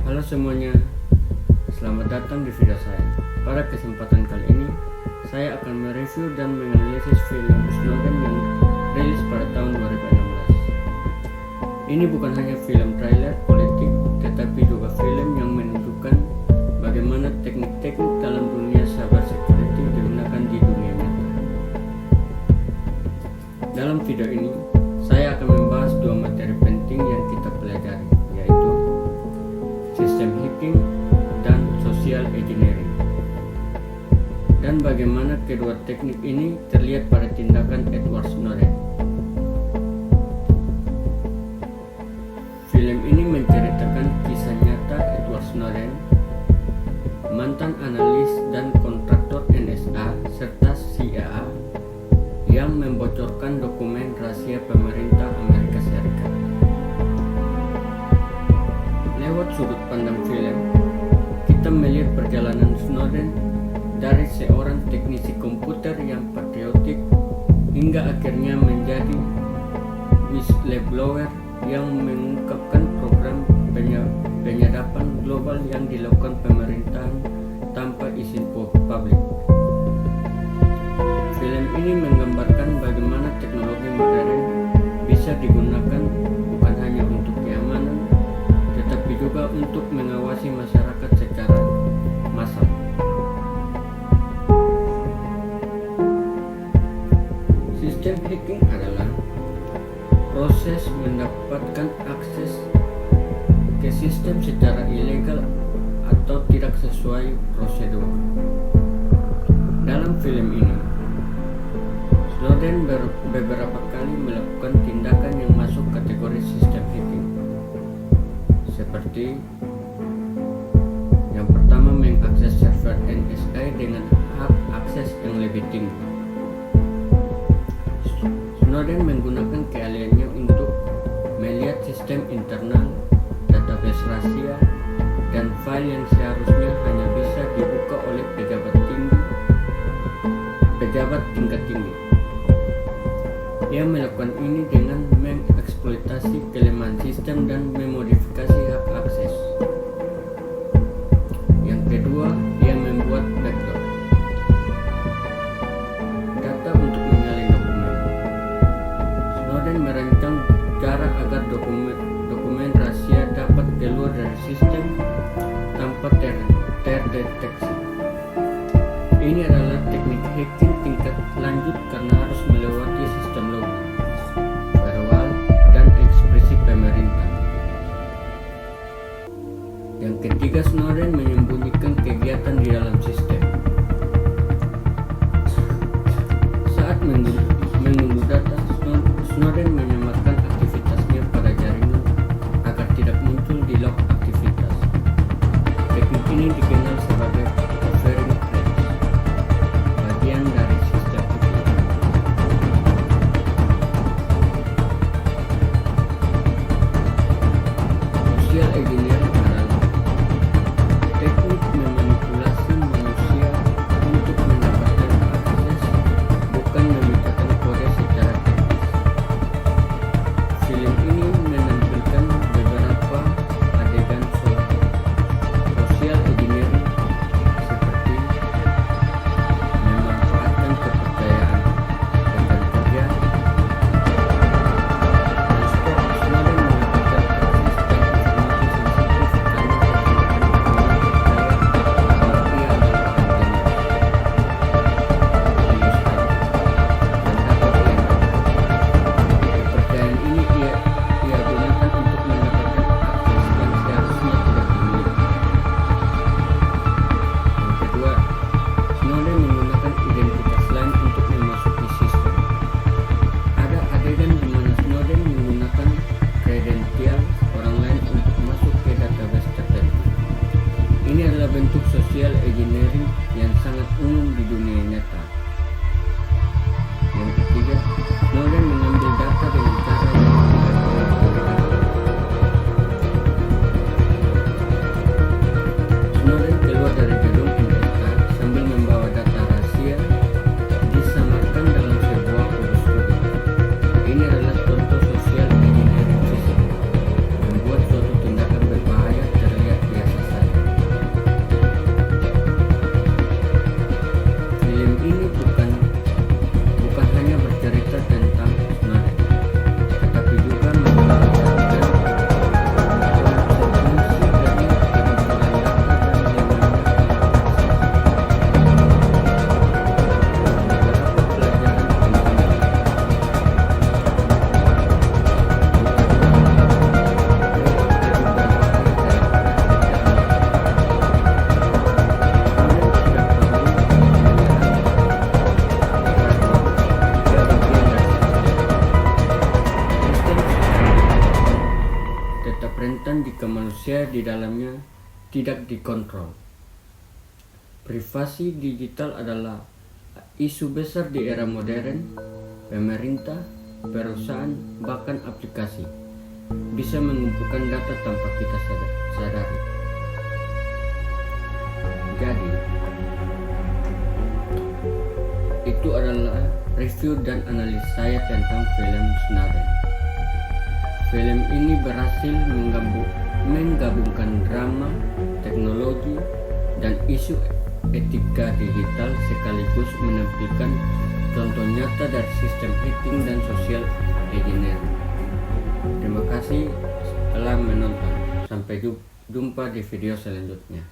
Halo semuanya, selamat datang di video saya. Pada kesempatan kali ini, saya akan mereview dan menganalisis film Snowden yang rilis pada tahun 2016. Ini bukan hanya film trailer politik, tetapi juga film yang menunjukkan bagaimana teknik-teknik dalam dunia cyber security digunakan di dunia nyata. Dalam video ini, saya akan membahas dua materi penting yang kita pelajari, yaitu sistem hacking dan social engineering, dan bagaimana kedua teknik ini terlihat pada tindakan Edward Snowden. Film ini menceritakan kisah nyata Edward Snowden, mantan analis dan kontraktor NSA serta CIA yang membocorkan dokumen rahasia pemerintah Amerika Serikat. Lewat sudut pandang film, kita melihat perjalanan Snowden dari seorang teknisi komputer yang patriotik hingga akhirnya menjadi whistleblower yang mengungkapkan program penyadapan global yang dilakukan pemerintahan tanpa izin publik. Film ini menggambarkan bagaimana teknologi modern bisa digunakan bukan hanya untuk keamanan, tetapi juga untuk mengawasi masyarakat secara massal. Sistem hacking adalah proses mendapatkan akses ke sistem secara ilegal atau tidak sesuai prosedur. Dalam film ini, Snowden beberapa kali melakukan tindakan yang masuk kategori sistem hacking, seperti yang pertama mengakses server NSA dengan hak akses yang lebih tinggi. Snowden menggunakan keahliannya untuk melihat sistem internal, database rahasia, dan file yang seharusnya hanya bisa dibuka oleh pejabat tingkat tinggi. Ia melakukan ini dengan mengeksploitasi kelemahan sistem dan memodifikasi hak akses. Yang kedua, ia membuat backdoor data untuk menyalin dokumen. Snowden merancang cara agar dokumen rahasia dapat keluar dari sistem tanpa terdeteksi. Ini adalah teknik hacking tingkat lanjut karena harus melewati sistem login, firewall, dan ekspresi pemerintah. Yang ketiga, Snowden menyembunyikan kegiatan di dalam sistem. Saat menunggu data, Snowden menyamarkan aktivitasnya pada jaringan agar tidak muncul di log aktivitas. Teknik ini dikenal sebagai covering threats, bagian dari sistem itu. Social engineering adalah teknik memanipulasi manusia untuk mendapatkan akses, bukan memecahkan kode secara teknis. rentan jika manusia di dalamnya tidak dikontrol. Privasi digital adalah isu besar di era modern. Pemerintah, perusahaan, bahkan aplikasi bisa mengumpulkan data tanpa kita sadari. Jadi, itu adalah review dan analis saya tentang film Snowden. Film ini berhasil menggabungkan drama, teknologi, dan isu etika digital sekaligus menampilkan contoh nyata dari sistem hacking dan social engineering. Terima kasih telah menonton. Sampai jumpa di video selanjutnya.